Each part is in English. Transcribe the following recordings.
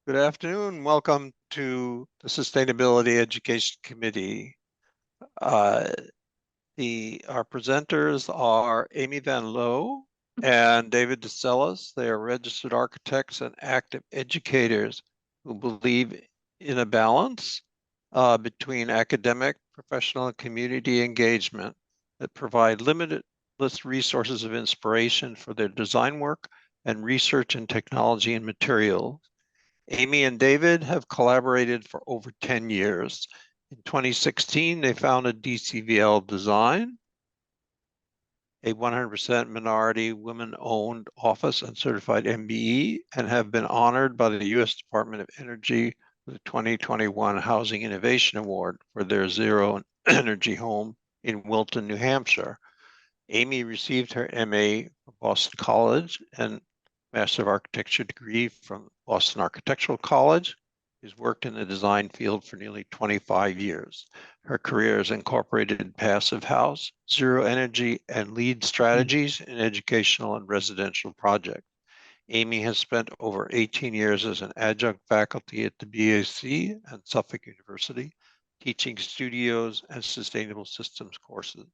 Good afternoon. Welcome to the Sustainability Education Committee. Our presenters are Amy Van Loo and David de Celis. They are registered architects and active educators who believe in a balance between academic, professional, and community engagement that provide limitless resources of inspiration for their design work and research in technology and materials. Amy and David have collaborated for over 10 years. In 2016, they founded DCVL Design, a 100% minority women-owned office and certified MBE, and have been honored by the U.S. Department of Energy with the 2021 Housing Innovation Award for their zero energy home in Wilton, New Hampshire. Amy received her MA from Boston College and Master of Architecture degree from Boston Architectural College. She's worked in the design field for nearly 25 years. Her career has incorporated passive house, zero energy, and lead strategies in educational and residential projects. Amy has spent over 18 years as an adjunct faculty at the BSA and Suffolk University, teaching studios and sustainable systems courses.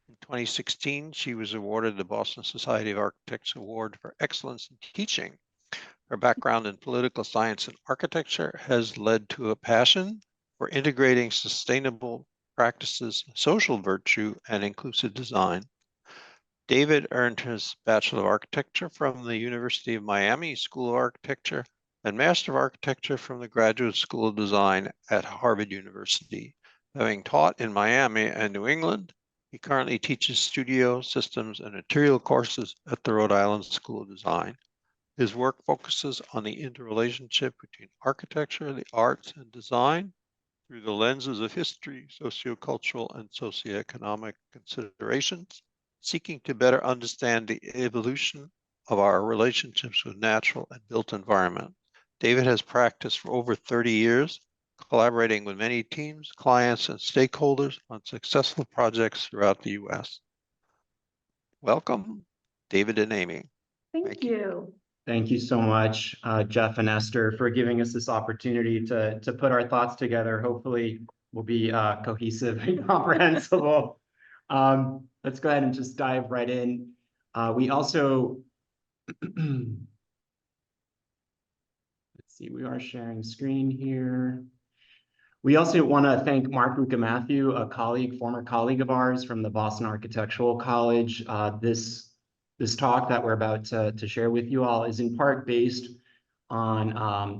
In 2016, she was awarded the Boston Society of Architects Award for Excellence in Teaching. Her background in political science and architecture has led to a passion for integrating sustainable practices, social virtue, and inclusive design. David earned his Bachelor of Architecture from the University of Miami School of Architecture and Master of Architecture from the Graduate School of Design at Harvard University. Having taught in Miami and New England, he currently teaches studio, systems, and material courses at the Rhode Island School of Design. His work focuses on the interrelationship between architecture, the arts, and design through the lenses of history, sociocultural, and socioeconomic considerations, seeking to better understand the evolution of our relationships with natural and built environment. David has practiced for over 30 years, collaborating with many teams, clients, and stakeholders on successful projects throughout the U.S. Welcome, David and Amy. Thank you. Thank you so much, Jeff and Esther, for giving us this opportunity to put our thoughts together. Hopefully, we'll be cohesive and comprehensible. Let's go ahead and just dive right in. We also, let's see, we are sharing screen here. We also want to thank Mark Ruka-Matthew, a colleague, former colleague of ours from the Boston Architectural College. This talk that we're about to share with you all is in part based on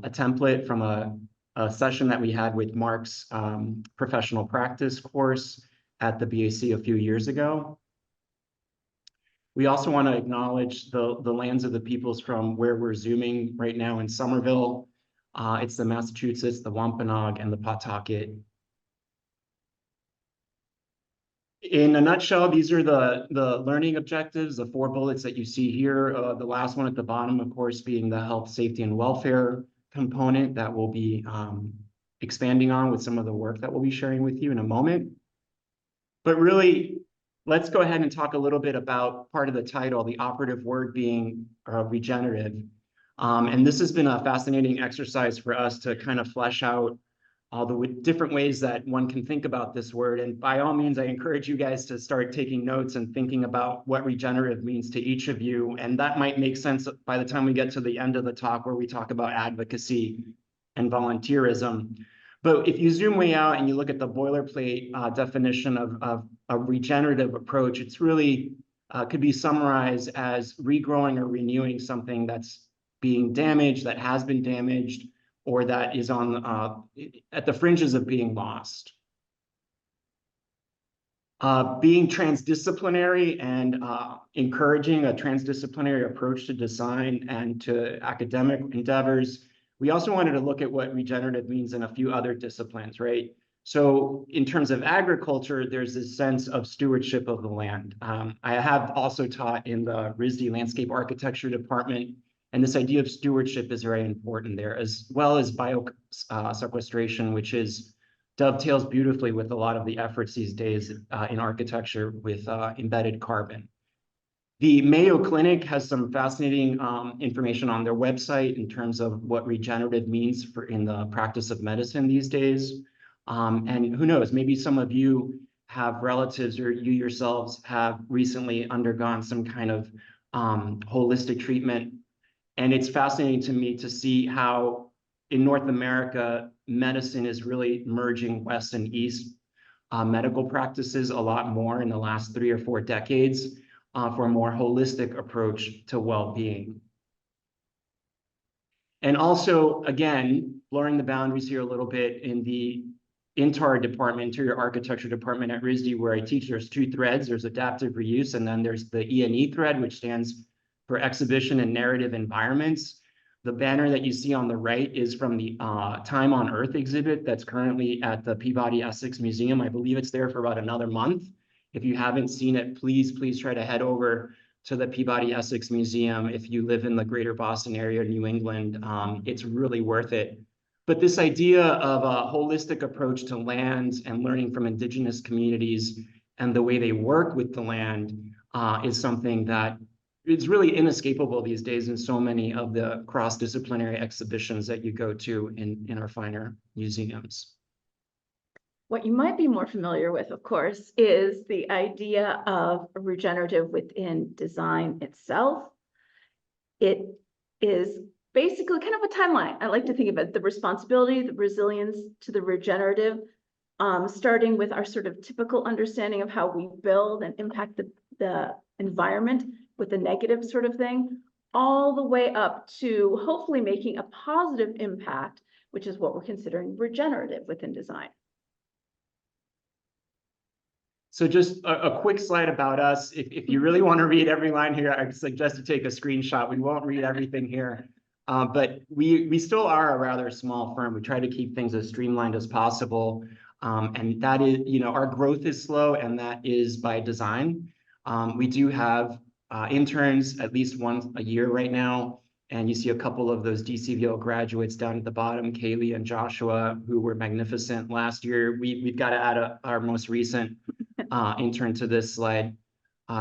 a template from a session that we had with Mark's professional practice course at the BAC a few years ago. We also want to acknowledge the lands of the peoples from where we're zooming right now in Somerville. It's the Massachusetts, the Wampanoag, and the Pawtucket. In a nutshell, these are the learning objectives, the 4 bullets that you see here. The last one at the bottom, of course, being the health, safety, and welfare component that we'll be expanding on with some of the work that we'll be sharing with you in a moment. But really, let's go ahead and talk a little bit about part of the title, the operative word being regenerative. And this has been a fascinating exercise for us to kind of flesh out all the different ways that one can think about this word. And by all means, I encourage you guys to start taking notes and thinking about what regenerative means to each of you. And that might make sense by the time we get to the end of the talk where we talk about advocacy and volunteerism. But if you zoom way out and you look at the boilerplate definition of a regenerative approach, it's really could be summarized as regrowing or renewing something that's being damaged, that has been damaged, or that is on at the fringes of being lost. Being transdisciplinary and encouraging a transdisciplinary approach to design and to academic endeavors. We also wanted to look at what regenerative means in a few other disciplines, right? So in terms of agriculture, there's this sense of stewardship of the land. I have also taught in the RISD Landscape Architecture Department, and this idea of stewardship is very important there, as well as bio-sequestration, which dovetails beautifully with a lot of the efforts these days in architecture with embedded carbon. The Mayo Clinic has some fascinating information on their website in terms of what regenerative means in the practice of medicine these days. And who knows, maybe some of you have relatives or you yourselves have recently undergone some kind of holistic treatment. And it's fascinating to me to see how in North America, medicine is really merging West and East medical practices a lot more in the last 3 or 4 decades for a more holistic approach to well-being. And also, again, blurring the boundaries here a little bit in the INTAR department, Interior Architecture department at RISD, where I teach, there's 2 threads. There's adaptive reuse, and then there's the E&E thread, which stands for exhibition and narrative environments. The banner that you see on the right is from the Time on Earth exhibit that's currently at the Peabody Essex Museum. I believe it's there for about another month. If you haven't seen it, please try to head over to the Peabody Essex Museum if you live in the greater Boston area, New England. It's really worth it. But this idea of a holistic approach to land and learning from indigenous communities and the way they work with the land is something that it's really inescapable these days in so many of the cross-disciplinary exhibitions that you go to in our finer museums. What you might be more familiar with, of course, is the idea of regenerative within design itself. It is basically kind of a timeline. I like to think of it, the responsibility, the resilience to the regenerative, starting with our sort of typical understanding of how we build and impact the environment with the negative sort of thing, all the way up to hopefully making a positive impact, which is what we're considering regenerative within design. So just a quick slide about us. If you really want to read every line here, I suggest to take a screenshot. We won't read everything here, but we still are a rather small firm. We try to keep things as streamlined as possible. And that is, our growth is slow, and that is by design. We do have interns at least once a year right now. And you see a couple of those DCVL graduates down at the bottom, Kaylee and Joshua, who were magnificent last year. We've got to add our most recent intern to this slide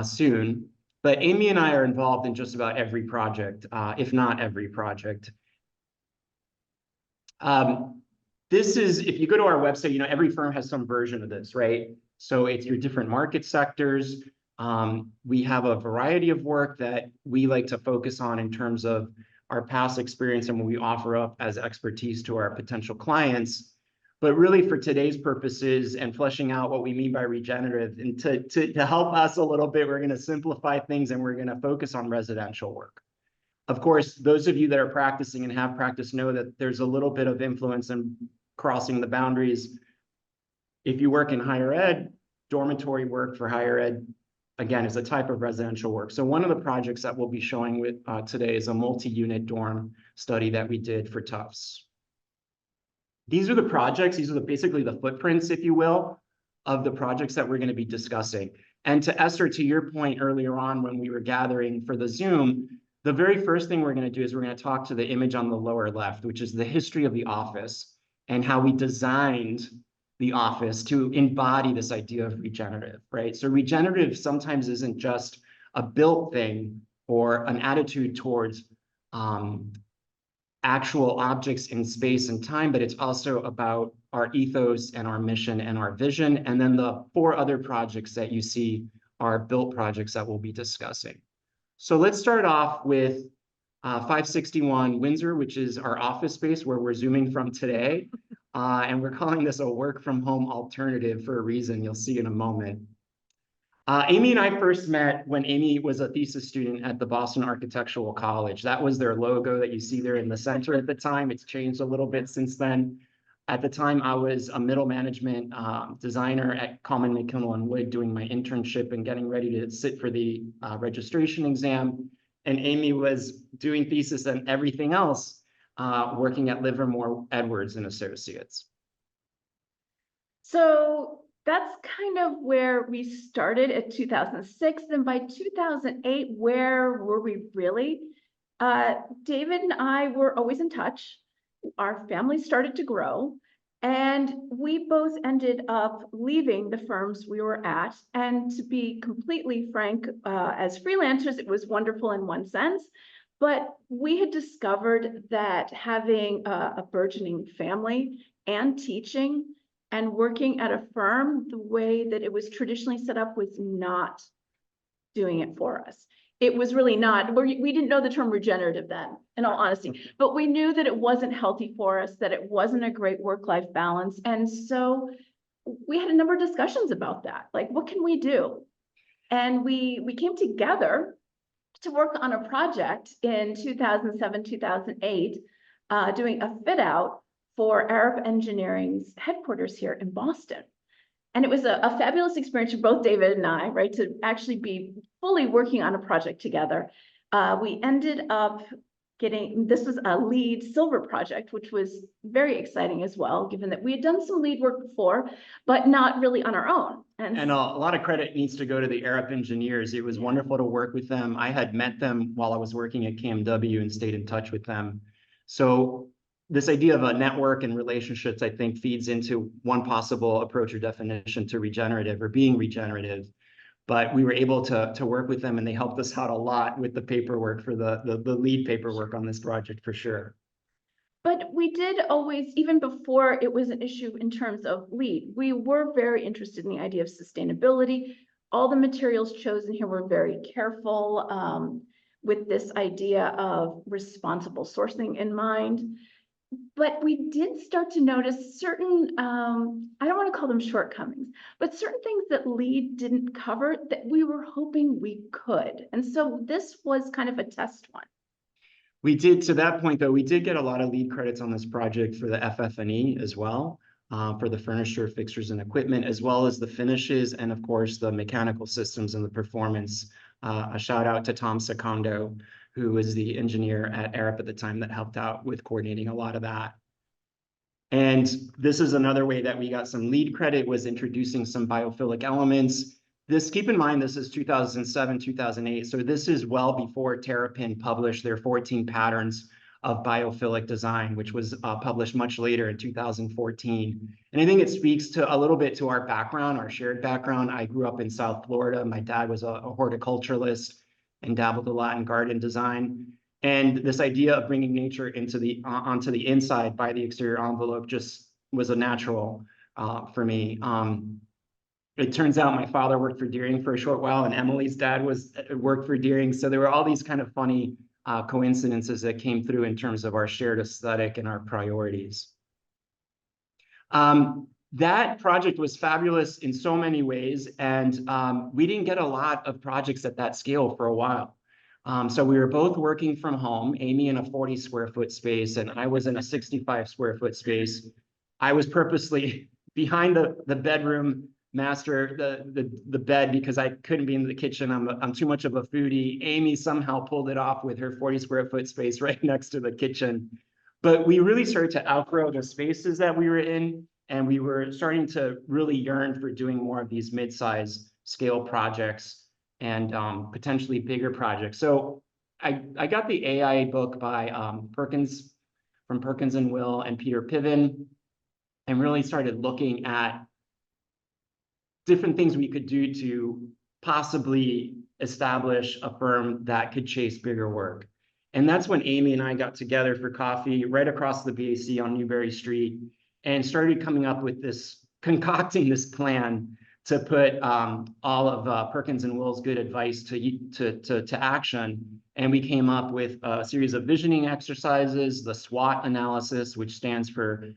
soon. But Amy and I are involved in just about every project, if not every project. This is, if you go to our website, every firm has some version of this, right? So it's your different market sectors. We have a variety of work that we like to focus on in terms of our past experience and what we offer up as expertise to our potential clients. But really for today's purposes and fleshing out what we mean by regenerative, and to help us a little bit, we're going to simplify things and we're going to focus on residential work. Of course, those of you that are practicing and have practiced know that there's a little bit of influence in crossing the boundaries. If you work in higher ed, dormitory work for higher ed, again, is a type of residential work. So one of the projects that we'll be showing with today is a multi-unit dorm study that we did for Tufts. These are the projects, these are basically the footprints, if you will, of the projects that we're going to be discussing. And to Esther, to your point earlier on when we were gathering for the Zoom, the very first thing we're going to do is we're going to talk to the image on the lower left, which is the history of the office and how we designed the office to embody this idea of regenerative, right? So regenerative sometimes isn't just a built thing or an attitude towards actual objects in space and time, but it's also about our ethos and our mission and our vision. And then the 4 other projects that you see are built projects that we'll be discussing. So let's start off with 561 Windsor, which is our office space where we're zooming from today. And we're calling this a work from home alternative for a reason you'll see in a moment. Amy and I first met when Amy was a thesis student at the Boston Architectural College. That was their logo that you see there in the center at the time. It's changed a little bit since then. At the time, I was a middle management designer at Coleman McKinnell & Wood doing my internship and getting ready to sit for the registration exam. And Amy was doing thesis and everything else, working at Livermore Edwards and Associates. So that's kind of where we started at 2006. And by 2008, where were we really? David and I were always in touch. Our family started to grow. And we both ended up leaving the firms we were at. And to be completely frank, as freelancers, it was wonderful in one sense. But we had discovered that having a burgeoning family and teaching and working at a firm the way that it was traditionally set up was not doing it for us. It was really not, we didn't know the term regenerative then, in all honesty, but we knew that it wasn't healthy for us, that it wasn't a great work-life balance. And so we had a number of discussions about that. Like, what can we do? And we came together to work on a project in 2007, 2008, doing a fit out for Arab Engineering's headquarters here in Boston. And it was a fabulous experience for both David and I, right, to actually be fully working on a project together. We ended up getting, this was a LEED silver project, which was very exciting as well, given that we had done some LEED work before, but not really on our own. And a lot of credit needs to go to the Arab engineers. It was wonderful to work with them. I had met them while I was working at KMW and stayed in touch with them. So this idea of a network and relationships, I think, feeds into one possible approach or definition to regenerative or being regenerative. But we were able to work with them, and they helped us out a lot with the paperwork for the LEED paperwork on this project for sure. But we did always, even before it was an issue in terms of LEED, we were very interested in the idea of sustainability. All the materials chosen here were very careful with this idea of responsible sourcing in mind. But we did start to notice certain, I don't want to call them shortcomings, but certain things that LEED didn't cover that we were hoping we could. And so this was kind of a test one. We did, to that point though, we did get a lot of LEED credits on this project for the FF&E as well, for the furniture, fixtures, and equipment, as well as the finishes, and of course the mechanical systems and the performance. A shout out to Tom Secondo, who was the engineer at Arab at the time that helped out with coordinating a lot of that. And this is another way that we got some LEED credit, was introducing some biophilic elements. This, keep in mind, this is 2007, 2008. So this is well before Terrapin published their 14 patterns of biophilic design, which was published much later in 2014. And I think it speaks to a little bit to our background, our shared background. I grew up in South Florida. My dad was a horticulturalist and dabbled a lot in garden design. And this idea of bringing nature into onto the inside by the exterior envelope just was a natural for me. It turns out my father worked for Deering for a short while, and Emily's dad worked for Deering. So there were all these kind of funny coincidences that came through in terms of our shared aesthetic and our priorities. That project was fabulous in so many ways, and we didn't get a lot of projects at that scale for a while. So we were both working from home, Amy in a 40 square foot space, and I was in a 65 square foot space. I was purposely behind the bedroom master, the bed, because I couldn't be in the kitchen. I'm too much of a foodie. Amy somehow pulled it off with her 40 square foot space right next to the kitchen. But we really started to outgrow the spaces that we were in, and we were starting to really yearn for doing more of these mid-size scale projects and potentially bigger projects. So I got the AI book by Perkins and Will and Peter Piven, and really started looking at different things we could do to possibly establish a firm that could chase bigger work. And that's when Amy and I got together for coffee right across the BAC on Newberry Street and started coming up with concocting this plan to put all of Perkins and Will's good advice to action. And we came up with a series of visioning exercises, the SWOT analysis, which stands for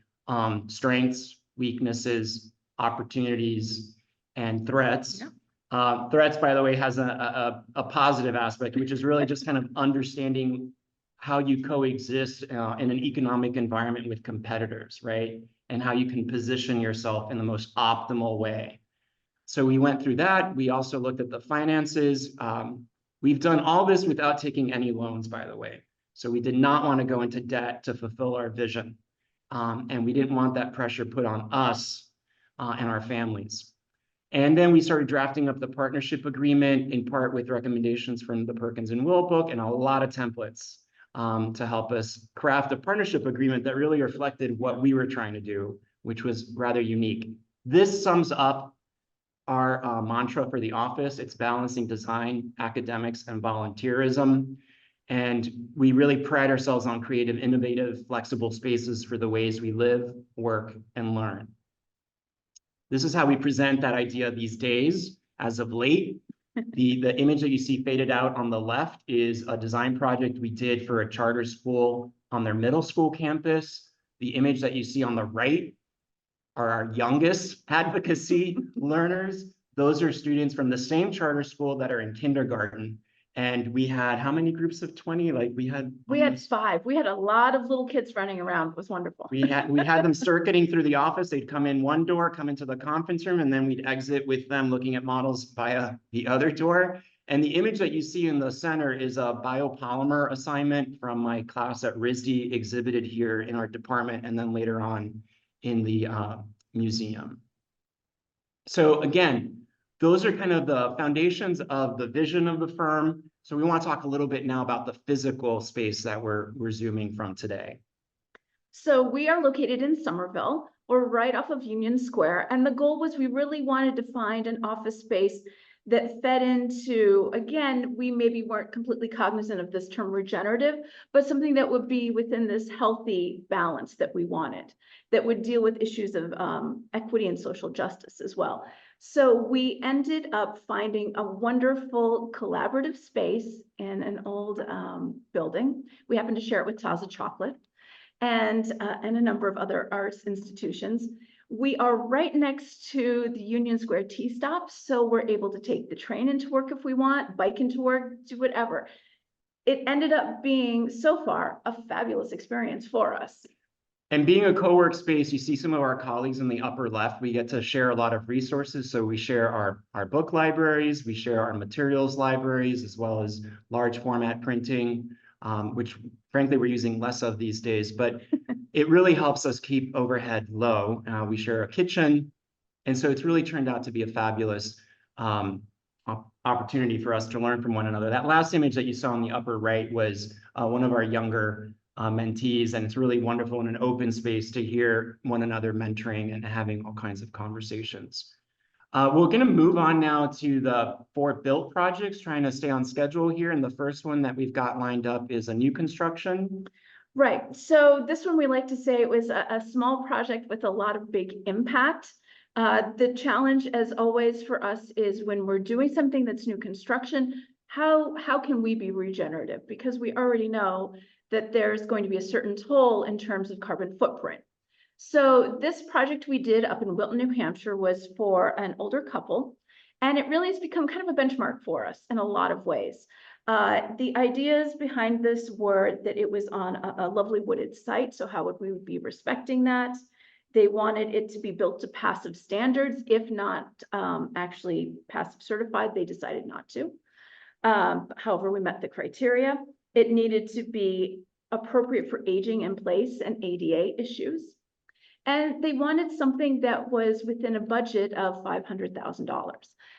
strengths, weaknesses, opportunities, and threats. Yeah. Threats, by the way, has a positive aspect, which is really just kind of understanding how you coexist in an economic environment with competitors, right? And how you can position yourself in the most optimal way. So we went through that. We also looked at the finances. We've done all this without taking any loans, by the way. So we did not want to go into debt to fulfill our vision. And we didn't want that pressure put on us and our families. And then we started drafting up the partnership agreement, in part with recommendations from the Perkins and Will book and a lot of templates to help us craft a partnership agreement that really reflected what we were trying to do, which was rather unique. This sums up our mantra for the office. It's balancing design, academics, and volunteerism. And we really pride ourselves on creative, innovative, flexible spaces for the ways we live, work, and learn. This is how we present that idea these days. As of late, the image that you see faded out on the left is a design project we did for a charter school on their middle school campus. The image that you see on the right are our youngest advocacy learners. Those are students from the same charter school that are in kindergarten. And we had how many groups of 20? Like we had 5. We had a lot of little kids running around. It was wonderful. We had them circuiting through the office. They'd come in one door, come into the conference room, and then we'd exit with them looking at models via the other door. And the image that you see in the center is a biopolymer assignment from my class at RISD, exhibited here in our department, and then later on in the museum. So again, those are kind of the foundations of the vision of the firm. So we want to talk a little bit now about the physical space that we're zooming from today. So we are located in Somerville. We're right off of Union Square. And the goal was we really wanted to find an office space that fed into, again, we maybe weren't completely cognizant of this term regenerative, but something that would be within this healthy balance that we wanted, that would deal with issues of equity and social justice as well. So we ended up finding a wonderful collaborative space in an old building. We happen to share it with Taza Chocolate and a number of other arts institutions. We are right next to the Union Square T-stop, so we're able to take the train into work if we want, bike into work, do whatever. It ended up being, so far, a fabulous experience for us. And being a co-work space, you see some of our colleagues in the upper left, we get to share a lot of resources. So we share our book libraries, we share our materials libraries, as well as large format printing, which frankly we're using less of these days, but it really helps us keep overhead low. We share a kitchen. And so it's really turned out to be a fabulous opportunity for us to learn from one another. That last image that you saw on the upper right was one of our younger mentees, and it's really wonderful in an open space to hear one another mentoring and having all kinds of conversations. We're going to move on now to the 4 built projects, trying to stay on schedule here. And the first one that we've got lined up is a new construction. Right. So this one, we like to say it was a small project with a lot of big impact. The challenge, as always, for us is when we're doing something that's new construction, how can we be regenerative? Because we already know that there's going to be a certain toll in terms of carbon footprint. So this project we did up in Wilton, New Hampshire was for an older couple, and it really has become kind of a benchmark for us in a lot of ways. The ideas behind this were that it was on a lovely wooded site, so how would we be respecting that? They wanted it to be built to passive standards, if not actually passive certified. They decided not to. However, we met the criteria. It needed to be appropriate for aging in place and ADA issues. And they wanted something that was within a budget of $500,000.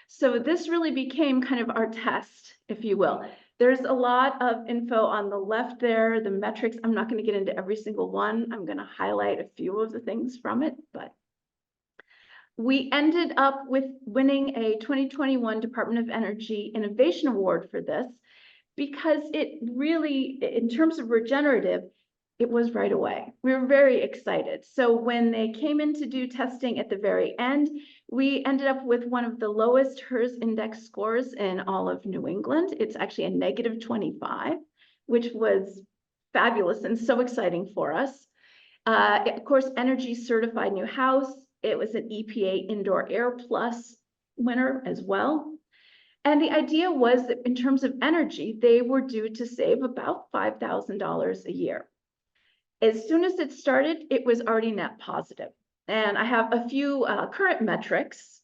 So this really became kind of our test, if you will. There's a lot of info on the left there, the metrics. I'm not going to get into every single one. I'm going to highlight a few of the things from it, but we ended up with winning a 2021 Department of Energy Innovation Award for this because it really, in terms of regenerative, it was right away. We were very excited. So when they came in to do testing at the very end, we ended up with one of the lowest HERS index scores in all of New England. It's actually a -25, which was fabulous and so exciting for us. Of course, Energy Certified New House. It was an EPA Indoor Air Plus winner as well. And the idea was that in terms of energy, they were due to save about $5,000 a year. As soon as it started, it was already net positive. And I have a few current metrics.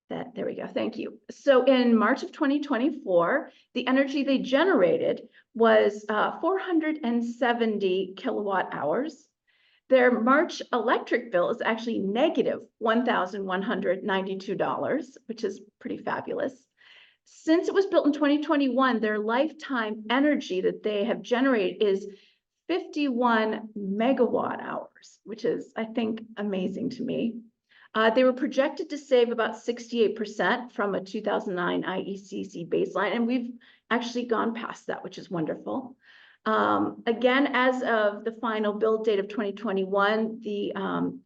There we go, thank you. So in March of 2024, the energy they generated was 470 kilowatt hours. Their March electric bill is actually negative $1,192, which is pretty fabulous. Since it was built in 2021, their lifetime energy that they have generated is 51 megawatt hours. which is, I think, amazing to me. They were projected to save about 68% from a 2009 IECC baseline, and we've actually gone past that, which is wonderful. Again, as of the final build date of 2021, the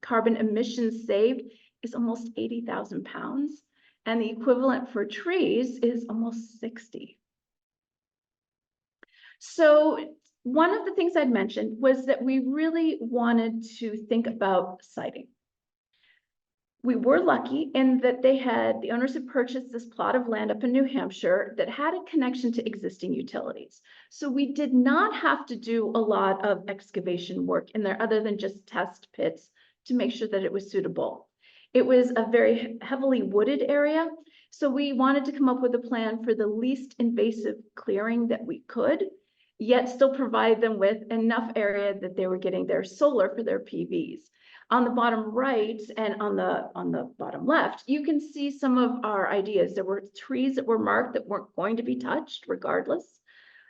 carbon emissions saved is almost 80,000 pounds, and the equivalent for trees is almost 60. So one of the things I'd mentioned was that we really wanted to think about siting. We were lucky in that the owners had purchased this plot of land up in New Hampshire that had a connection to existing utilities. So we did not have to do a lot of excavation work in there other than just test pits to make sure that it was suitable. It was a very heavily wooded area. So we wanted to come up with a plan for the least invasive clearing that we could, yet still provide them with enough area that they were getting their solar for their PVs. On the bottom right and on the bottom left, you can see some of our ideas. There were trees that were marked that weren't going to be touched regardless.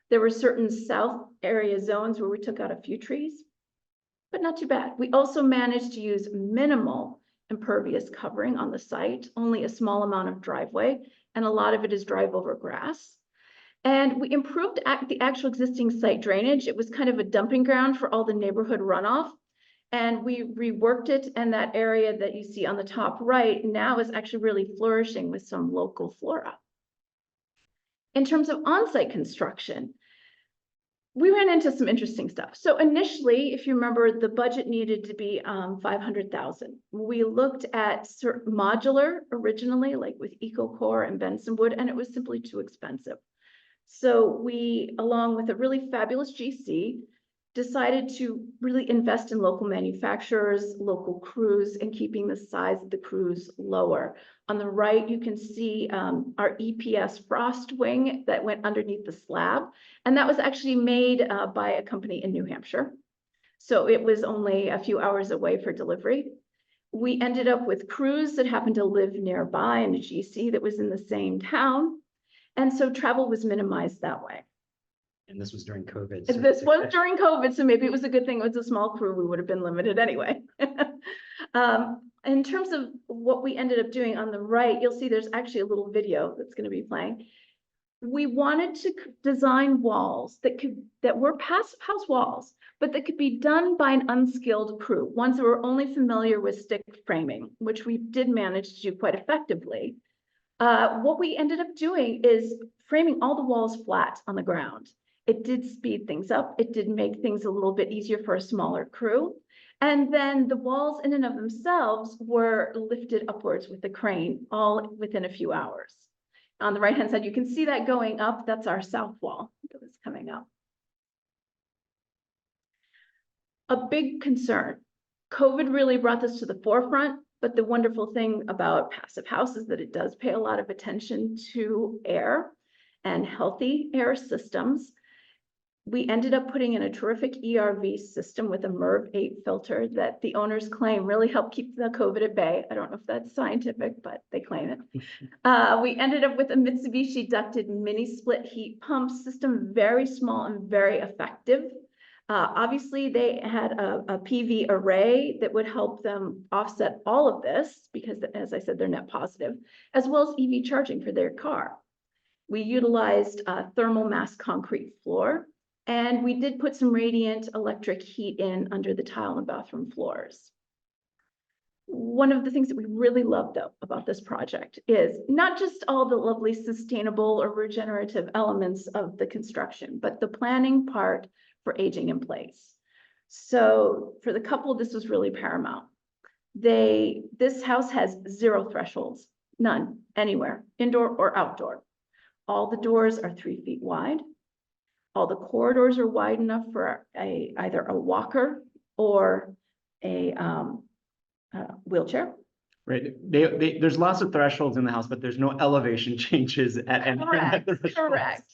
There were certain south area zones where we took out a few trees, but not too bad. We also managed to use minimal impervious covering on the site, only a small amount of driveway, and a lot of it is drive over grass. And we improved the actual existing site drainage. It was kind of a dumping ground for all the neighborhood runoff. And we reworked it, and that area that you see on the top right now is actually really flourishing with some local flora. In terms of on-site construction, we ran into some interesting stuff. So initially, if you remember, the budget needed to be $500,000. We looked at modular originally, like with EcoCore and Benson Wood, and it was simply too expensive. So we, along with a really fabulous GC, decided to really invest in local manufacturers, local crews, and keeping the size of the crews lower. On the right, you can see our EPS frost wing that went underneath the slab. And that was actually made by a company in New Hampshire. So it was only a few hours away for delivery. We ended up with crews that happened to live nearby and a GC that was in the same town. And so travel was minimized that way. And this was during COVID. This was during COVID, so maybe it was a good thing it was a small crew. We would have been limited anyway. In terms of what we ended up doing on the right, you'll see there's actually a little video that's going to be playing. We wanted to design walls that were passive house walls, but that could be done by an unskilled crew, ones that were only familiar with stick framing, which we did manage to do quite effectively. What we ended up doing is framing all the walls flat on the ground. It did speed things up. It did make things a little bit easier for a smaller crew. And then the walls in and of themselves were lifted upwards with the crane, all within a few hours. On the right-hand side, you can see that going up. That's our south wall that was coming up. A big concern. COVID really brought this to the forefront, but the wonderful thing about passive house is that it does pay a lot of attention to air and healthy air systems. We ended up putting in a terrific ERV system with a MERV 8 filter that the owners claim really helped keep the COVID at bay. I don't know if that's scientific, but they claim it. We ended up with a Mitsubishi ducted mini split heat pump system, very small and very effective. Obviously, they had a PV array that would help them offset all of this because, as I said, they're net positive, as well as EV charging for their car. We utilized thermal mass concrete floor. And we did put some radiant electric heat in under the tile and bathroom floors. One of the things that we really love, though, about this project is not just all the lovely sustainable or regenerative elements of the construction, but the planning part for aging in place. So for the couple, this was really paramount. This house has 0 thresholds, none, anywhere, indoor or outdoor. All the doors are 3 feet wide. All the corridors are wide enough for either a walker or a wheelchair. Right. There's lots of thresholds in the house, but there's no elevation changes at any. Correct.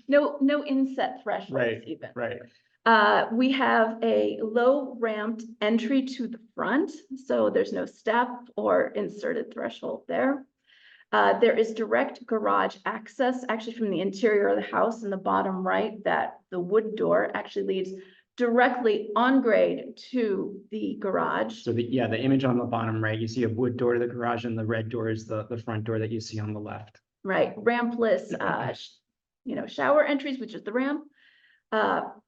No inset thresholds even. Right. We have a low ramped entry to the front, so there's no step or inserted threshold there. There is direct garage access actually from the interior of the house in the bottom right, that the wood door actually leads directly on grade to the garage. So the image on the bottom right, you see a wood door to the garage, and the red door is the front door that you see on the left. Right, rampless, shower entries, which is the ramp.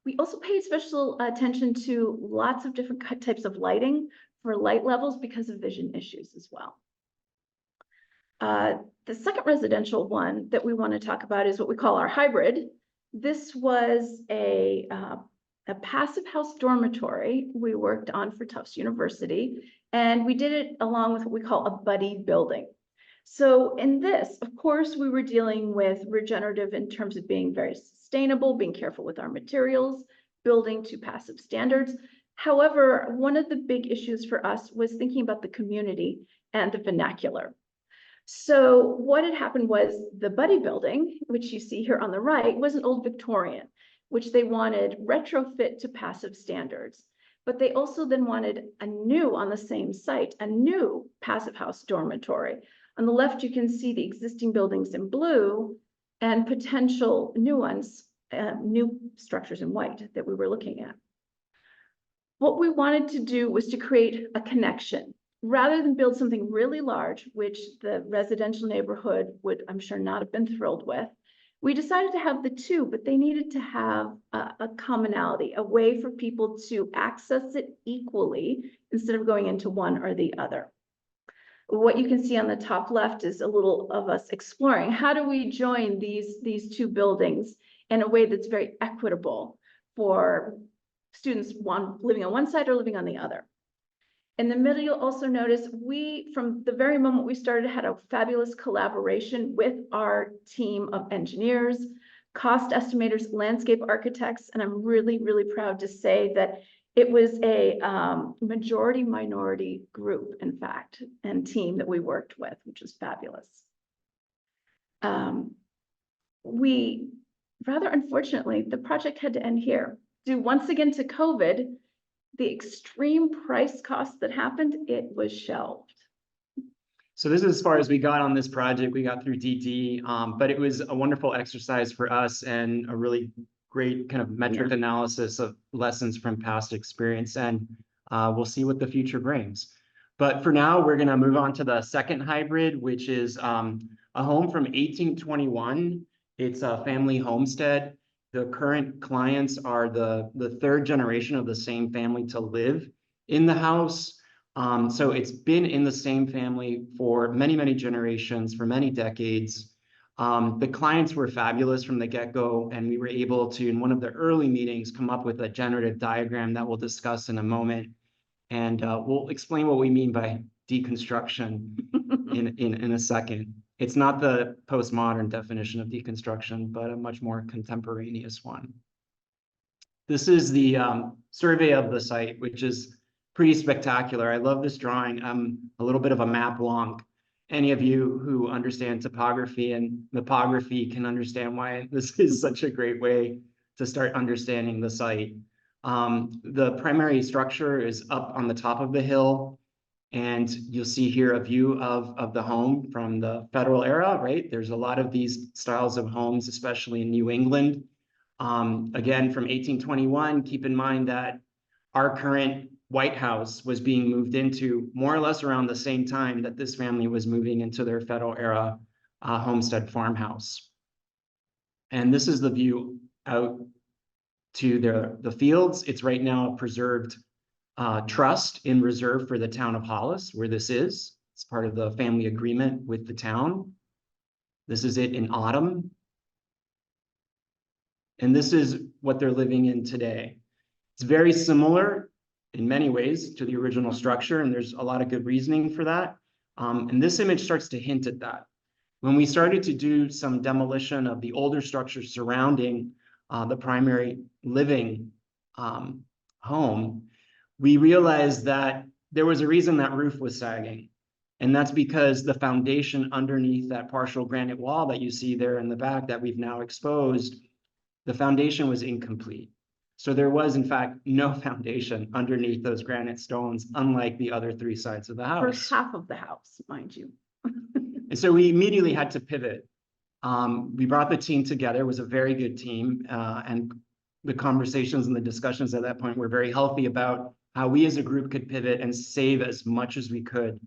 We also paid special attention to lots of different types of lighting for light levels because of vision issues as well. The second residential one that we want to talk about is what we call our hybrid. This was a passive house dormitory we worked on for Tufts University, and we did it along with what we call a buddy building. So in this, of course, we were dealing with regenerative in terms of being very sustainable, being careful with our materials, building to passive standards. However, one of the big issues for us was thinking about the community and the vernacular. So what had happened was the buddy building, which you see here on the right, was an old Victorian, which they wanted retrofit to passive standards. But they also then wanted a new, on the same site, a new passive house dormitory. On the left, you can see the existing buildings in blue and potential new ones, new structures in white that we were looking at. What we wanted to do was to create a connection. Rather than build something really large, which the residential neighborhood would, I'm sure, not have been thrilled with, we decided to have the two, but they needed to have a commonality, a way for people to access it equally instead of going into one or the other. What you can see on the top left is a little of us exploring how do we join these two buildings in a way that's very equitable for students living on one side or living on the other. In the middle, you'll also notice we, from the very moment we started, had a fabulous collaboration with our team of engineers, cost estimators, landscape architects, and I'm really, really proud to say that it was a majority-minority group, in fact, and team that we worked with, which was fabulous. We, rather unfortunately, the project had to end here. Due once again to COVID, the extreme price cost that happened, it was shelved. So this is as far as we got on this project. We got through DD, but it was a wonderful exercise for us and a really great kind of metric analysis of lessons from past experience. And we'll see what the future brings. But for now, we're going to move on to the second hybrid, which is a home from 1821. It's a family homestead. The current clients are the third generation of the same family to live in the house. So it's been in the same family for many, many generations, for many decades. The clients were fabulous from the get-go, and we were able to, in one of the early meetings, come up with a generative diagram that we'll discuss in a moment. And we'll explain what we mean by deconstruction in a second. It's not the postmodern definition of deconstruction, but a much more contemporaneous one. This is the survey of the site, which is pretty spectacular. I love this drawing. I'm a little bit of a map wonk. Any of you who understand topography and mapography can understand why this is such a great way to start understanding the site. The primary structure is up on the top of the hill. And you'll see here a view of the home from the federal era, right? There's a lot of these styles of homes, especially in New England. Again, from 1821, keep in mind that our current White House was being moved into more or less around the same time that this family was moving into their federal era homestead farmhouse. And this is the view out to the fields. It's right now a preserved trust in reserve for the town of Hollis, where this is. It's part of the family agreement with the town. This is it in autumn. And this is what they're living in today. It's very similar in many ways to the original structure, and there's a lot of good reasoning for that. And this image starts to hint at that. When we started to do some demolition of the older structures surrounding the primary living home, we realized that there was a reason that roof was sagging. And that's because the foundation underneath that partial granite wall that you see there in the back that we've now exposed, the foundation was incomplete. So there was, in fact, no foundation underneath those granite stones, unlike the other three sides of the house. First half of the house, mind you. And so we immediately had to pivot. We brought the team together. It was a very good team, and the conversations and the discussions at that point were very healthy about how we as a group could pivot and save as much as we could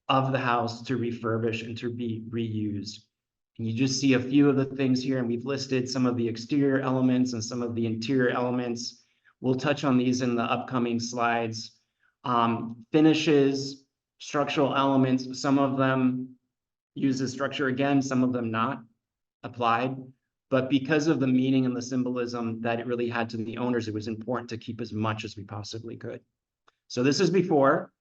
of the house to refurbish and to be reused. And you just see a few of the things here, and we've listed some of the exterior elements and some of the interior elements. We'll touch on these in the upcoming slides. Finishes, structural elements, some of them use the structure again, some of them not applied. But because of the meaning and the symbolism that it really had to the owners, it was important to keep as much as we possibly could. So this is before,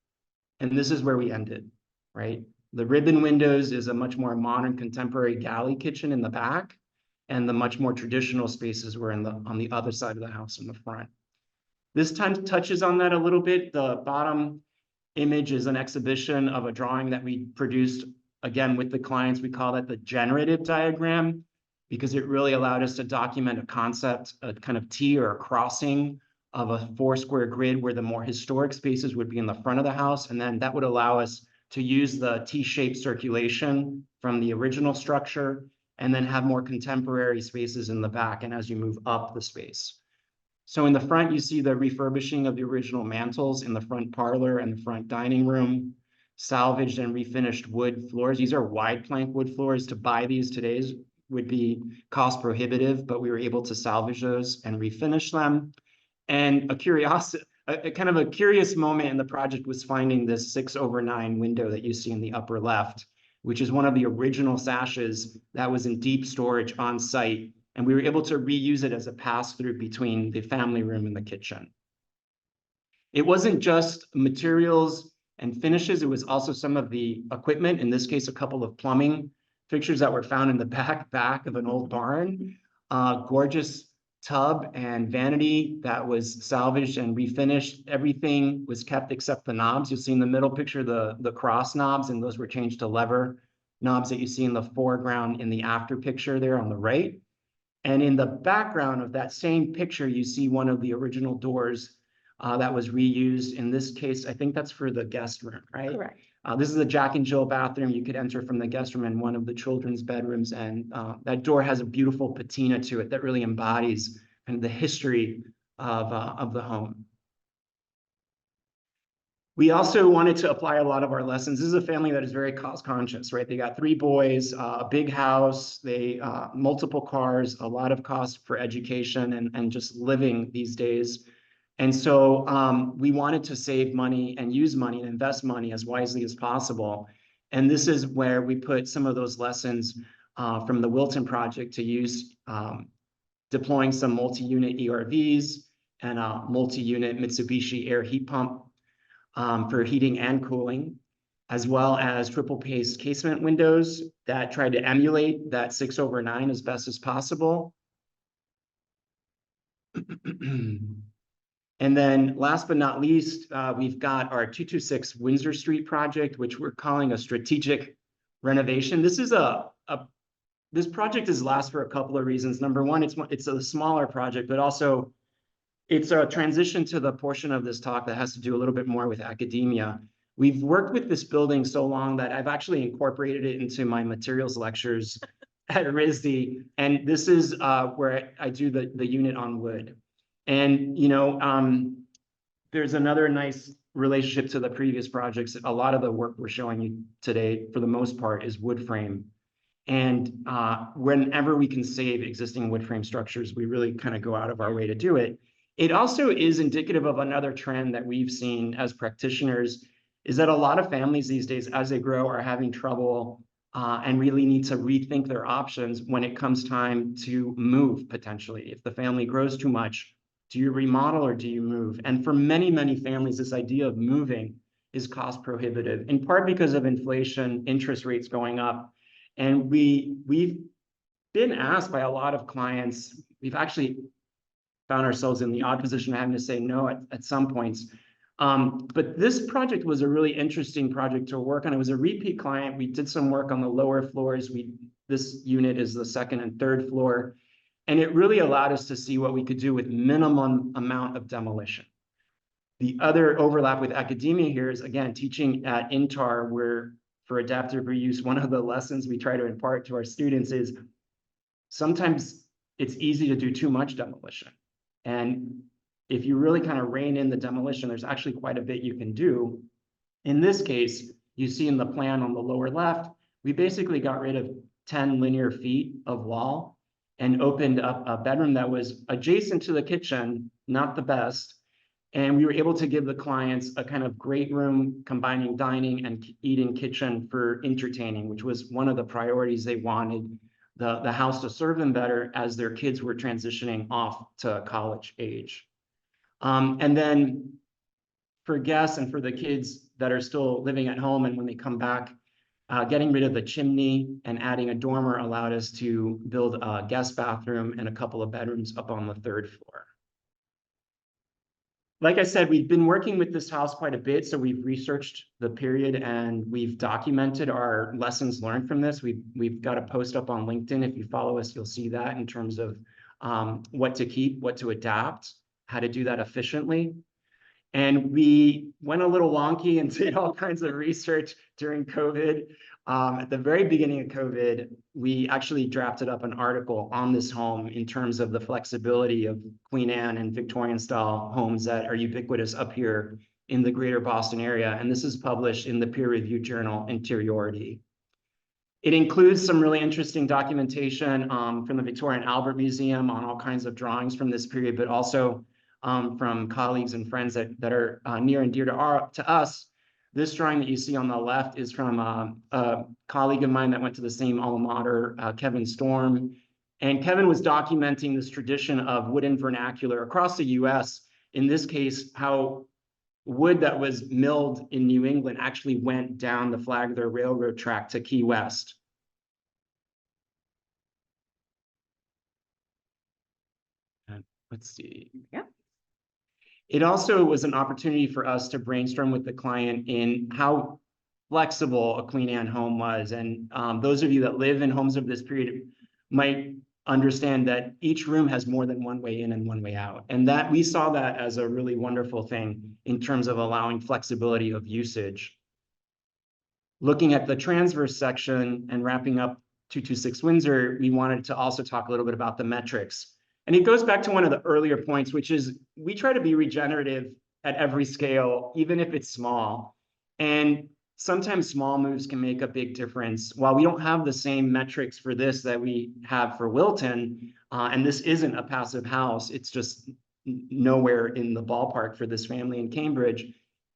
and this is where we ended, right? The ribbon windows is a much more modern contemporary galley kitchen in the back, and the much more traditional spaces were on the other side of the house in the front. This time touches on that a little bit. The bottom image is an exhibition of a drawing that we produced, again, with the clients. We call that the generative diagram, because it really allowed us to document a concept, a kind of T or a crossing of a 4-square grid where the more historic spaces would be in the front of the house. And then that would allow us to use the T-shaped circulation from the original structure and then have more contemporary spaces in the back and as you move up the space. So in the front, you see the refurbishing of the original mantles in the front parlor and the front dining room, salvaged and refinished wood floors. These are wide plank wood floors. To buy these today would be cost prohibitive, but we were able to salvage those and refinish them. And a kind of a curious moment in the project was finding this 6/9 window that you see in the upper left, which is one of the original sashes that was in deep storage on site. And we were able to reuse it as a pass-through between the family room and the kitchen. It wasn't just materials and finishes, it was also some of the equipment, in this case, a couple of plumbing fixtures that were found in the back of an old barn. Gorgeous tub and vanity that was salvaged and refinished. Everything was kept except the knobs. You'll see in the middle picture the cross knobs, and those were changed to lever knobs that you see in the foreground in the after picture there on the right. And in the background of that same picture, you see one of the original doors that was reused. In this case, I think that's for the guest room, right? Correct. This is a Jack and Jill bathroom. You could enter from the guest room and one of the children's bedrooms. And that door has a beautiful patina to it that really embodies kind of the history of the home. We also wanted to apply a lot of our lessons. This is a family that is very cost conscious, right? They got 3 boys, a big house, multiple cars, a lot of cost for education and just living these days. And so we wanted to save money and use money and invest money as wisely as possible. And this is where we put some of those lessons from the Wilton project to use, deploying some multi-unit ERVs and a multi-unit Mitsubishi air heat pump for heating and cooling, as well as triple pace casement windows that tried to emulate that 6/9 as best as possible. And then last but not least, we've got our 226 Windsor Street project, which we're calling a strategic renovation. This is this project is last for a couple of reasons. Number one, it's a smaller project, but also it's a transition to the portion of this talk that has to do a little bit more with academia. We've worked with this building so long that I've actually incorporated it into my materials lectures at RISD. And this is where I do the unit on wood. And, there's another nice relationship to the previous projects. A lot of the work we're showing you today, for the most part, is wood frame. And whenever we can save existing wood frame structures, we really kind of go out of our way to do it. It also is indicative of another trend that we've seen as practitioners, is that a lot of families these days, as they grow, are having trouble and really need to rethink their options when it comes time to move, potentially. If the family grows too much, do you remodel or do you move? And for many, many families, this idea of moving is cost prohibitive, in part because of inflation, interest rates going up. And we've been asked by a lot of clients, we've actually found ourselves in the odd position of having to say no at some points. But this project was a really interesting project to work on. It was a repeat client. We did some work on the lower floors. This unit is the 2nd and 3rd floor. And it really allowed us to see what we could do with minimum amount of demolition. The other overlap with academia here is, again, teaching at NCARB, where for adaptive reuse, one of the lessons we try to impart to our students is sometimes it's easy to do too much demolition. And if you really kind of rein in the demolition, there's actually quite a bit you can do. In this case, you see in the plan on the lower left, we basically got rid of 10 linear feet of wall and opened up a bedroom that was adjacent to the kitchen, not the best. And we were able to give the clients a kind of great room combining dining and eating kitchen for entertaining, which was one of the priorities they wanted the house to serve them better as their kids were transitioning off to college age. And then for guests and for the kids that are still living at home and when they come back, getting rid of the chimney and adding a dormer allowed us to build a guest bathroom and a couple of bedrooms up on the 3rd floor. Like I said, we've been working with this house quite a bit, so we've researched the period and we've documented our lessons learned from this. We've got a post up on LinkedIn. If you follow us, you'll see that in terms of what to keep, what to adapt, how to do that efficiently. And we went a little wonky and did all kinds of research during COVID. At the very beginning of COVID, we actually drafted up an article on this home in terms of the flexibility of Queen Anne and Victorian style homes that are ubiquitous up here in the greater Boston area. And this is published in the peer-reviewed journal Interiority. It includes some really interesting documentation from the Victoria and Albert Museum on all kinds of drawings from this period, but also from colleagues and friends that are near and dear to us. This drawing that you see on the left is from a colleague of mine that went to the same alma mater, Kevin Storm. And Kevin was documenting this tradition of wooden vernacular across the US. In this case, how wood that was milled in New England actually went down the Flagler Railroad track to Key West. Let's see. Yeah. It also was an opportunity for us to brainstorm with the client in how flexible a Queen Anne home was. And those of you that live in homes of this period might understand that each room has more than one way in and one way out. And that we saw that as a really wonderful thing in terms of allowing flexibility of usage. Looking at the transverse section and wrapping up 226 Windsor, we wanted to also talk a little bit about the metrics. And it goes back to one of the earlier points, which is we try to be regenerative at every scale, even if it's small. And sometimes small moves can make a big difference. While we don't have the same metrics for this that we have for Wilton, and this isn't a passive house, it's just nowhere in the ballpark for this family in Cambridge,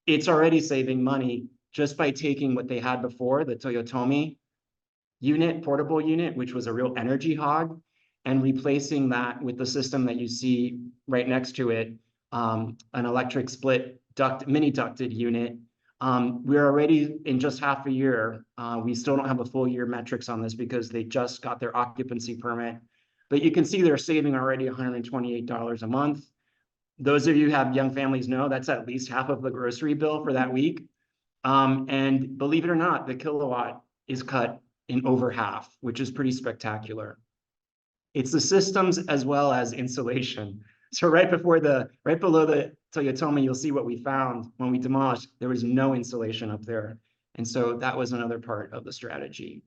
it's already saving money just by taking what they had before, the Toyotomi unit, portable unit, which was a real energy hog, and replacing that with the system that you see right next to it, an electric split mini ducted unit. We're already in just half a year. We still don't have a full year metrics on this because they just got their occupancy permit, but you can see they're saving already $128 a month. Those of you who have young families know that's at least half of the grocery bill for that week. And believe it or not, the kilowatt is cut in over half, which is pretty spectacular. It's the systems as well as insulation. So right below the Toyotomi, you'll see what we found when we demolished. There was no insulation up there. And so that was another part of the strategy.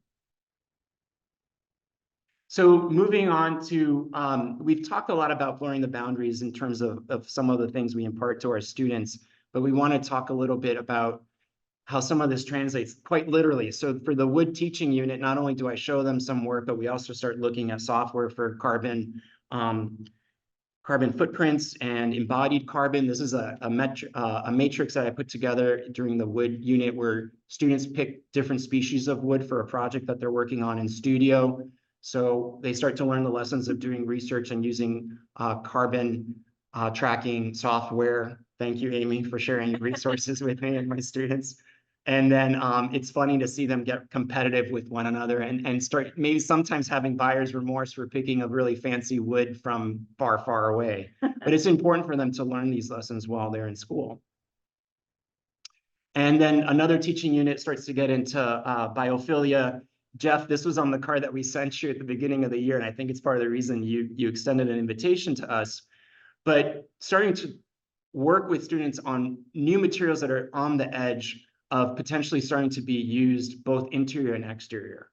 So moving on to, we've talked a lot about blurring the boundaries in terms of some of the things we impart to our students, but we want to talk a little bit about how some of this translates quite literally. So for the wood teaching unit, not only do I show them some work, but we also start looking at software for carbon footprints and embodied carbon. This is a matrix that I put together during the wood unit where students pick different species of wood for a project that they're working on in studio. So they start to learn the lessons of doing research and using carbon tracking software. Thank you, Amy, for sharing resources with me and my students. And then it's funny to see them get competitive with one another and start maybe sometimes having buyer's remorse for picking a really fancy wood from far, far away. But it's important for them to learn these lessons while they're in school. And then another teaching unit starts to get into biophilia. Jeff, this was on the card that we sent you at the beginning of the year, and I think it's part of the reason you extended an invitation to us. But starting to work with students on new materials that are on the edge of potentially starting to be used both interior and exterior.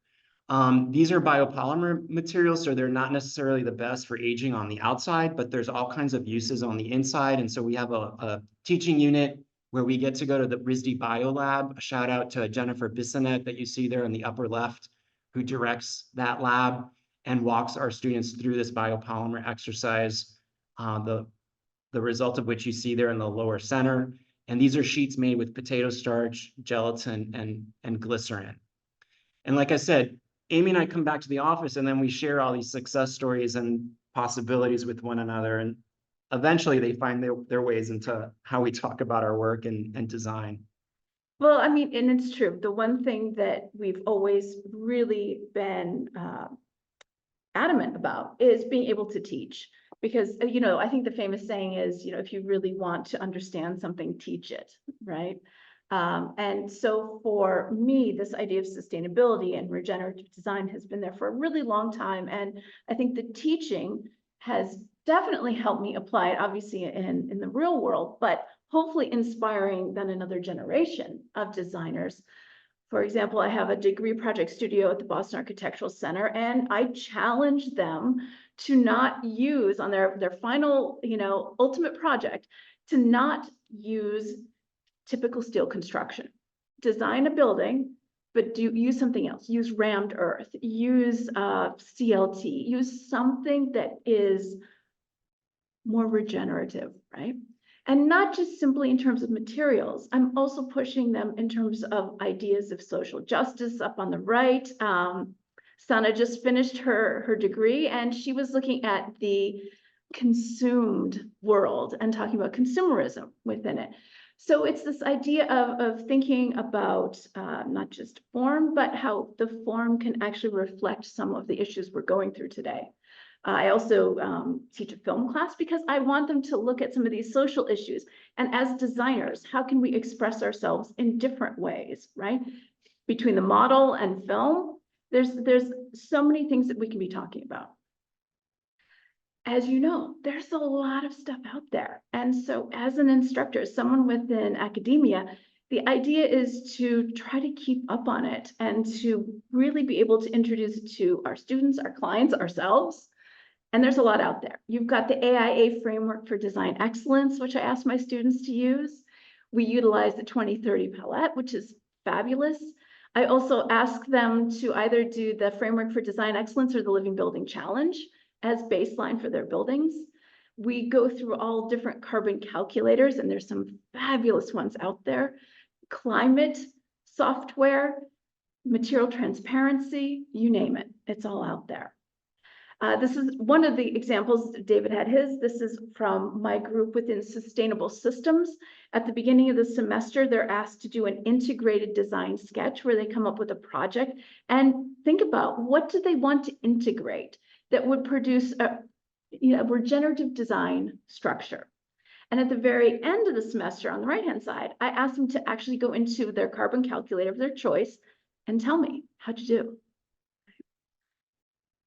These are biopolymer materials, so they're not necessarily the best for aging on the outside, but there's all kinds of uses on the inside. And so we have a teaching unit where we get to go to the RISD Bio Lab. A shout out to Jennifer Bissonette that you see there in the upper left, who directs that lab and walks our students through this biopolymer exercise, the result of which you see there in the lower center. And these are sheets made with potato starch, gelatin, and glycerin. And like I said, Amy and I come back to the office and then we share all these success stories and possibilities with one another. And eventually they find their ways into how we talk about our work and design. Well, I mean, and it's true. The one thing that we've always really been adamant about is being able to teach. Because, you know, I think the famous saying is, you know, if you really want to understand something, teach it, right? And so for me, this idea of sustainability and regenerative design has been there for a really long time. And I think the teaching has definitely helped me apply it, obviously in the real world, but hopefully inspiring then another generation of designers. For example, I have a degree project studio at the Boston Architectural Center, and I challenge them to not use on their final, you know, ultimate project, to not use typical steel construction. Design a building, but use something else. Use rammed earth, use CLT, use something that is more regenerative, right? And not just simply in terms of materials. I'm also pushing them in terms of ideas of social justice up on the right. Sana just finished her degree and she was looking at the consumed world and talking about consumerism within it. So it's this idea of thinking about not just form, but how the form can actually reflect some of the issues we're going through today. I also teach a film class because I want them to look at some of these social issues. And as designers, how can we express ourselves in different ways, right? Between the model and film, there's so many things that we can be talking about. As you know, there's a lot of stuff out there. And so as an instructor, someone within academia, the idea is to try to keep up on it and to really be able to introduce it to our students, our clients, ourselves. And there's a lot out there. You've got the AIA framework for design excellence, which I ask my students to use. We utilize the 2030 palette, which is fabulous. I also ask them to either do the framework for design excellence or the living building challenge as baseline for their buildings. We go through all different carbon calculators, and there's some fabulous ones out there. Climate software, material transparency, you name it, it's all out there. This is one of the examples. David had his. This is from my group within Sustainable Systems. At the beginning of the semester, they're asked to do an integrated design sketch where they come up with a project and think about what do they want to integrate that would produce a regenerative design structure. And at the very end of the semester on the right-hand side, I asked them to actually go into their carbon calculator of their choice and tell me how'd you do.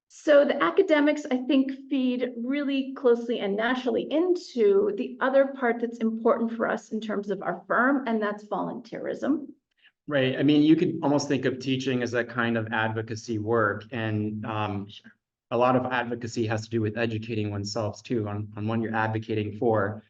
So the academics, I think, feed really closely and naturally into the other part that's important for us in terms of our firm, and that's volunteerism. Right. I mean, you could almost think of teaching as a kind of advocacy work. And a lot of advocacy has to do with educating oneself too on what you're advocating for.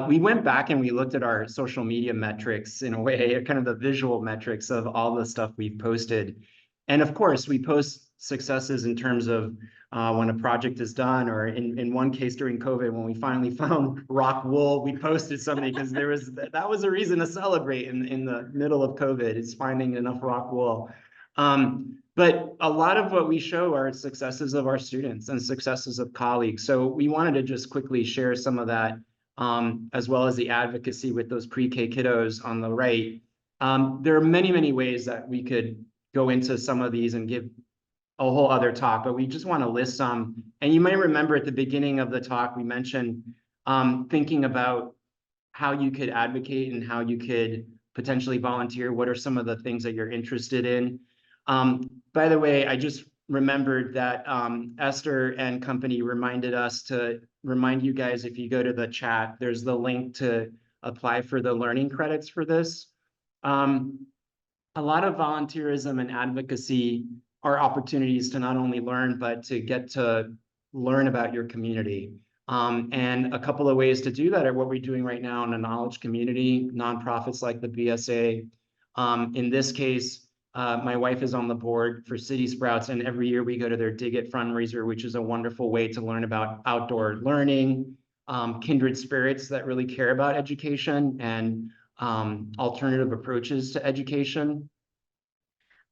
We went back and we looked at our social media metrics in a way, kind of the visual metrics of all the stuff we've posted. And of course, we post successes in terms of when a project is done, or in one case during COVID, when we finally found rock wool, we posted something because that was a reason to celebrate in the middle of COVID, is finding enough rock wool. But a lot of what we show are successes of our students and successes of colleagues. So we wanted to just quickly share some of that, as well as the advocacy with those pre-K kiddos on the right. There are many, many ways that we could go into some of these and give a whole other talk, but we just want to list some. And you might remember at the beginning of the talk, we mentioned thinking about how you could advocate and how you could potentially volunteer. What are some of the things that you're interested in? By the way, I just remembered that Esther and company reminded us to remind you guys, if you go to the chat, there's the link to apply for the learning credits for this. A lot of volunteerism and advocacy are opportunities to not only learn, but to get to learn about your community. And a couple of ways to do that are what we're doing right now in the knowledge community, nonprofits like the BSA. In this case, my wife is on the board for City Sprouts, and every year we go to their Dig It fundraiser, which is a wonderful way to learn about outdoor learning, kindred spirits that really care about education, and alternative approaches to education.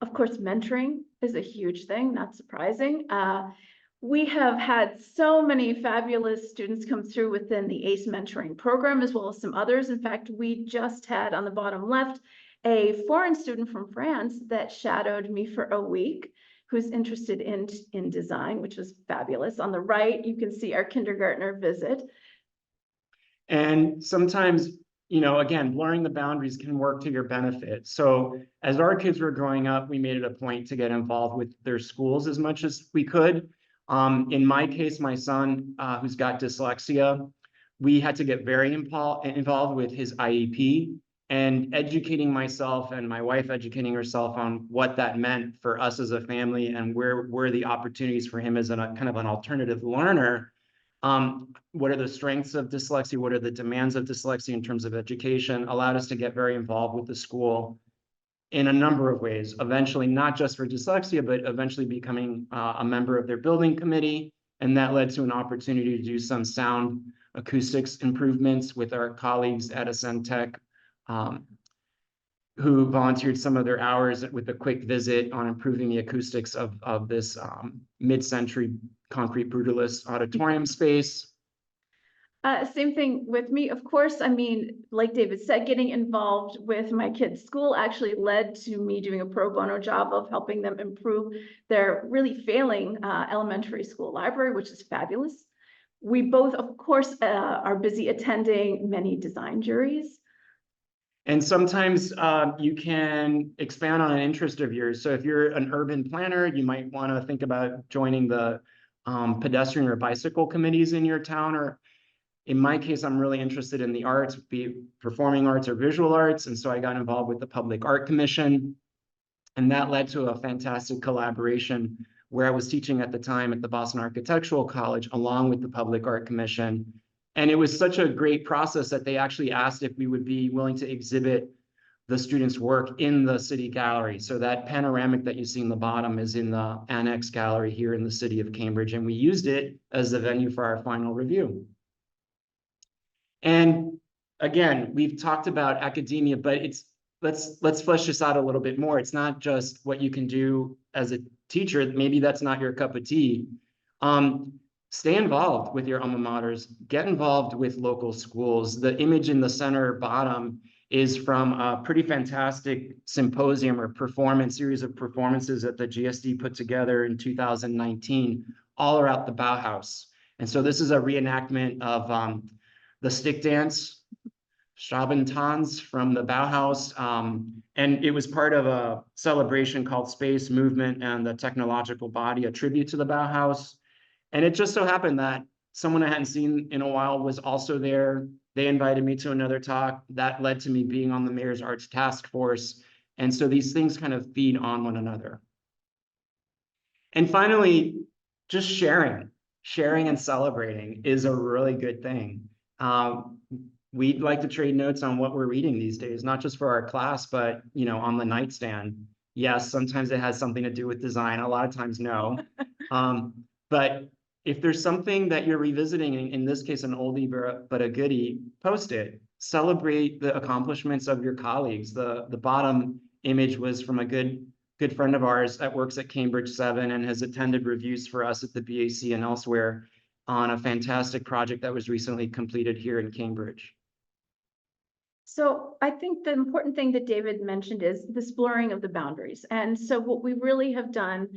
Of course, mentoring is a huge thing, not surprising. We have had so many fabulous students come through within the ACE mentoring program, as well as some others. In fact, we just had on the bottom left a foreign student from France that shadowed me for a week, who's interested in design, which was fabulous. On the right, you can see our kindergartner visit. And sometimes, you know, again, blurring the boundaries can work to your benefit. So as our kids were growing up, we made it a point to get involved with their schools as much as we could. In my case, my son, who's got dyslexia, we had to get very involved with his IEP, and educating myself and my wife educating herself on what that meant for us as a family and where were the opportunities for him as a kind of an alternative learner. What are the strengths of dyslexia? What are the demands of dyslexia in terms of education? Allowed us to get very involved with the school in a number of ways, eventually not just for dyslexia, but eventually becoming a member of their building committee. And that led to an opportunity to do some sound acoustics improvements with our colleagues at Ascend Tech, who volunteered some of their hours with a quick visit on improving the acoustics of this mid-century concrete brutalist auditorium space. Same thing with me, of course. I mean, like David said, getting involved with my kids' school actually led to me doing a pro bono job of helping them improve their really failing elementary school library, which is fabulous. We both, of course, are busy attending many design juries. And sometimes you can expand on an interest of yours. So if you're an urban planner, you might want to think about joining the pedestrian or bicycle committees in your town. Or in my case, I'm really interested in the arts, be it performing arts or visual arts. And so I got involved with the Public Art Commission. And that led to a fantastic collaboration where I was teaching at the time at the Boston Architectural College, along with the Public Art Commission. And it was such a great process that they actually asked if we would be willing to exhibit the students' work in the city gallery. So that panoramic that you see in the bottom is in the Annex Gallery here in the city of Cambridge. And we used it as the venue for our final review. And again, we've talked about academia, but let's flesh this out a little bit more. It's not just what you can do as a teacher. Maybe that's not your cup of tea. Stay involved with your alma maters, get involved with local schools. The image in the center bottom is from a pretty fantastic symposium or series of performances that the GSD put together in 2019, all around the Bauhaus. And so this is a reenactment of the stick dance, Strabentanz from the Bauhaus. And it was part of a celebration called Space, Movement, and the Technological Body, a tribute to the Bauhaus. And it just so happened that someone I hadn't seen in a while was also there. They invited me to another talk. That led to me being on the Mayor's Arts Task Force. And so these things kind of feed on one another. And finally, just sharing and celebrating is a really good thing. We'd like to trade notes on what we're reading these days, not just for our class, but on the nightstand. Yes, sometimes it has something to do with design. A lot of times, no. But if there's something that you're revisiting, in this case, an oldie but a goodie, post it. Celebrate the accomplishments of your colleagues. The bottom image was from a good friend of ours that works at Cambridge 7 and has attended reviews for us at the BAC and elsewhere on a fantastic project that was recently completed here in Cambridge. So I think the important thing that David mentioned is this blurring of the boundaries. And so what we really have done,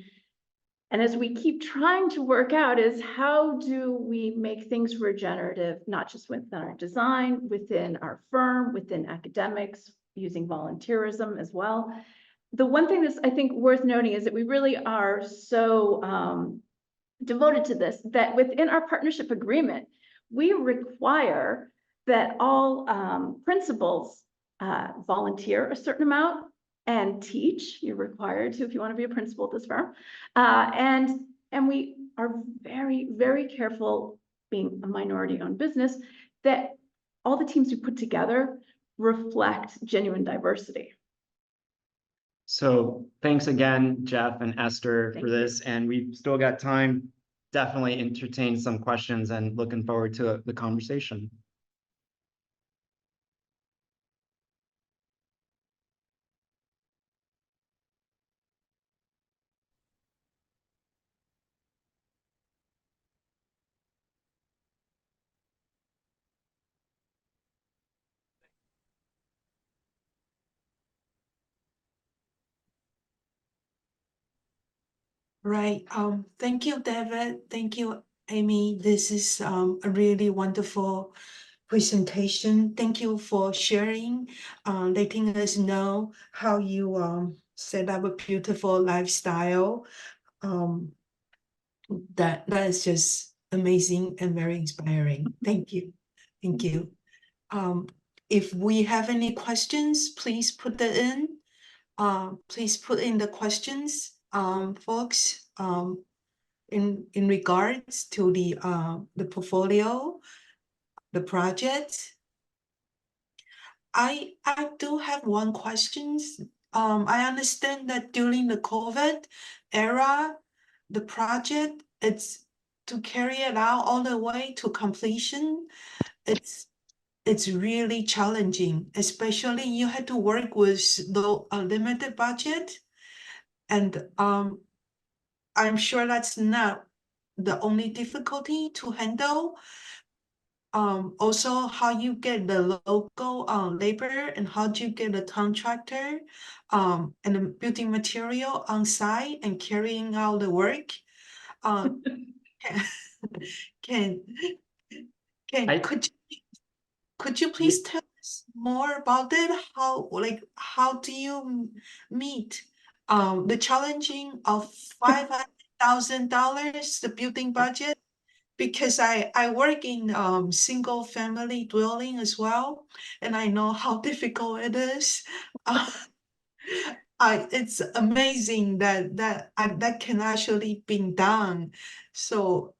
and as we keep trying to work out, is how do we make things regenerative, not just within our design, within our firm, within academics, using volunteerism as well. The one thing that's, I think, worth noting is that we really are so devoted to this, that within our partnership agreement, we require that all principals volunteer a certain amount and teach. You're required to if you want to be a principal at this firm. And we are very, very careful, being a minority-owned business, that all the teams we put together reflect genuine diversity. So thanks again, Jeff and Esther, Thank for this. And we've still got time. Definitely entertain some questions and looking forward to the conversation. Right. Thank you, David. Thank you, Amy. This is a really wonderful presentation. Thank you for sharing, letting us know how you set up a beautiful lifestyle. That is just amazing and very inspiring. Thank you. Thank you. If we have any questions, please put that in. Please put in the questions, folks, in regards to the portfolio, the project. I do have one question. I understand that during the COVID era, the project, it's to carry it out all the way to completion. It's really challenging, especially you had to work with the limited budget. And I'm sure that's not the only difficulty to handle. Also how you get the local labor and how do you get the contractor and the building material on site and carrying out the work. Can could you please tell us more about that? How do you meet the challenging of $500,000 the building budget? Because I work in single family dwelling as well, and I know how difficult it is. It's amazing that can actually be done. So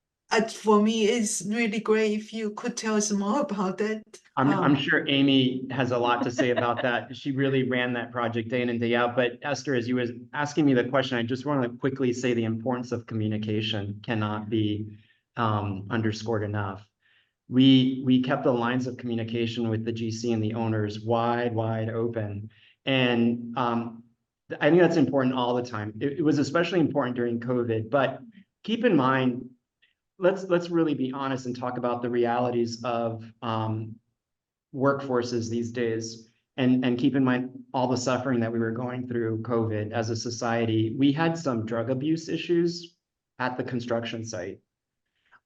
for me, it's really great if you could tell us more about it. I'm sure Amy has a lot to say about that. She really ran that project day in and day out. But Esther, as you were asking me the question, I just want to quickly say the importance of communication cannot be underscored enough. We kept the lines of communication with the GC and the owners wide open. And I think that's important all the time. It was especially important during COVID, but keep in mind, let's really be honest and talk about the realities of workforces these days, and keep in mind all the suffering that we were going through COVID as a society. We had some drug abuse issues at the construction site.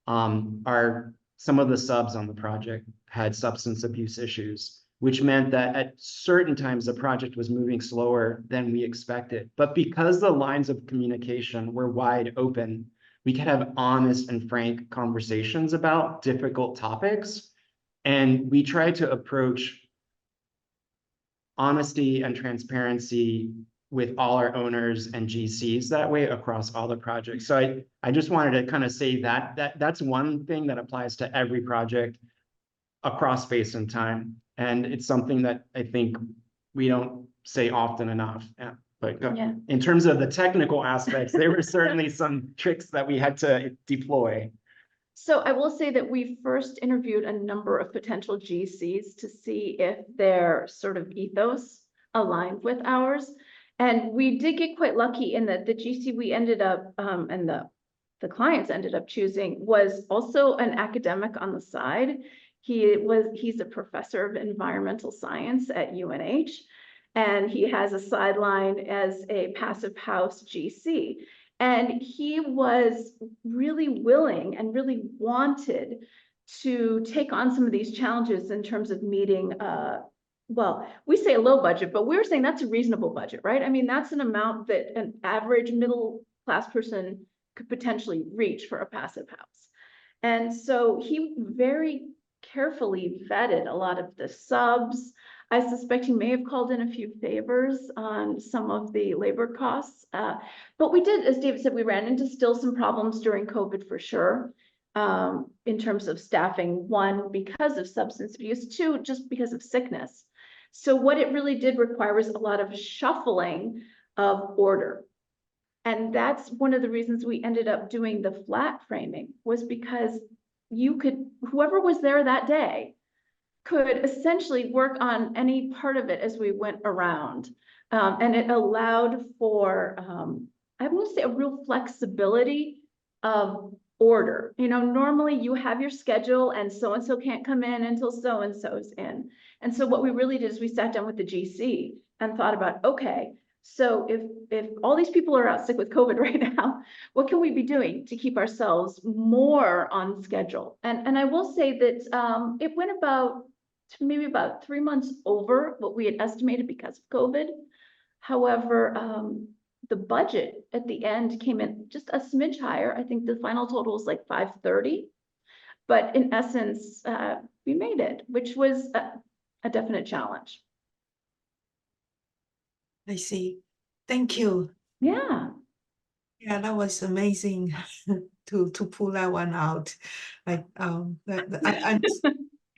Some of the subs on the project had substance abuse issues, which meant that at certain times the project was moving slower than we expected. But because the lines of communication were wide open, we could have honest and frank conversations about difficult topics. And we tried to approach honesty and transparency with all our owners and GCs that way across all the projects. So I just wanted to kind of say that's one thing that applies to every project across space and time. And it's something that I think we don't say often enough. Yeah. But yeah. In terms of the technical aspects, there were certainly some tricks that we had to deploy. So I will say that we first interviewed a number of potential GCs to see if their sort of ethos aligned with ours. And we did get quite lucky in that the GC we ended up, and the clients ended up choosing, was also an academic on the side. He's a professor of environmental science at UNH, and he has a sideline as a passive house GC. And he was really willing and really wanted to take on some of these challenges in terms of meeting, well, we say a low budget, but we're saying that's a reasonable budget, right? I mean, that's an amount that an average middle class person could potentially reach for a passive house. And so he very carefully vetted a lot of the subs, I suspect he may have called in a few favors on some of the labor costs. But we did, as David said, we ran into still some problems during COVID for sure. In terms of staffing, one, because of substance abuse, two, just because of sickness. So what it really did require was a lot of shuffling of order. And that's one of the reasons we ended up doing the flat framing, was because whoever was there that day could essentially work on any part of it as we went around. And it allowed for, I want to say, a real flexibility of order. You know, normally you have your schedule and so-and-so can't come in until so-and-so's in. And so what we really did is we sat down with the GC and thought about, okay, so if all these people are out sick with COVID right now, what can we be doing to keep ourselves more on schedule? And I will say that it went maybe about 3 months over what we had estimated because of COVID. However, the budget at the end came in just a smidge higher. I think the final total was like 530. But in essence, we made it, which was a definite challenge. I see. Thank you. Yeah. Yeah, that was amazing to pull that one out. Like I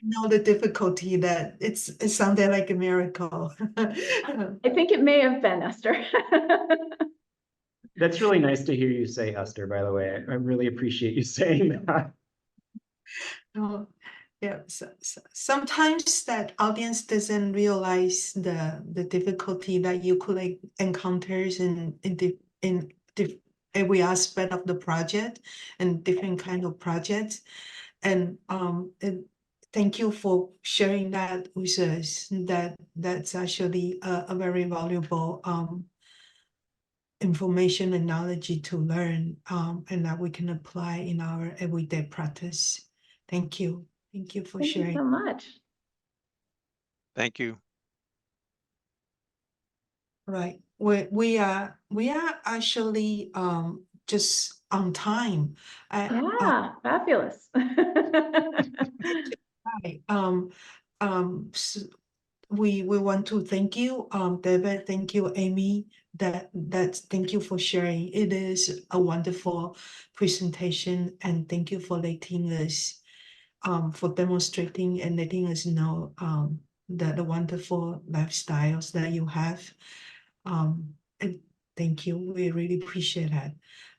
know the difficulty that it sounded like a miracle. I think it may have been, Esther. That's really nice to hear you say, Esther, by the way. I really appreciate you saying that. Oh, yeah, sometimes that audience doesn't realize the difficulty that you could encounter in every aspect of the project and different kind of projects. And thank you for sharing that with us. That's actually a very valuable information and knowledge to learn, and that we can apply in our everyday practice. Thank you. Thank you for Thank you sharing. so much. Thank you. Right. We are actually just on time. Yeah, fabulous. Right. We want to thank you, David. Thank you, Amy. Thank you for sharing. It is a wonderful presentation, and thank you for letting us, for demonstrating and letting us know the wonderful lifestyles that you have. And thank you. We really appreciate that.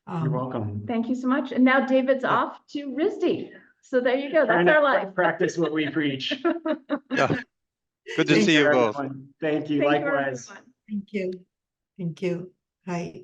You're welcome. Thank you so much. And now David's off to RISD. So there you go. That's our life. Practice what we preach. Yeah. Good to Thank see you both. everyone. Thank you. Thank you, Likewise. everyone. Thank you. Thank you. Hi.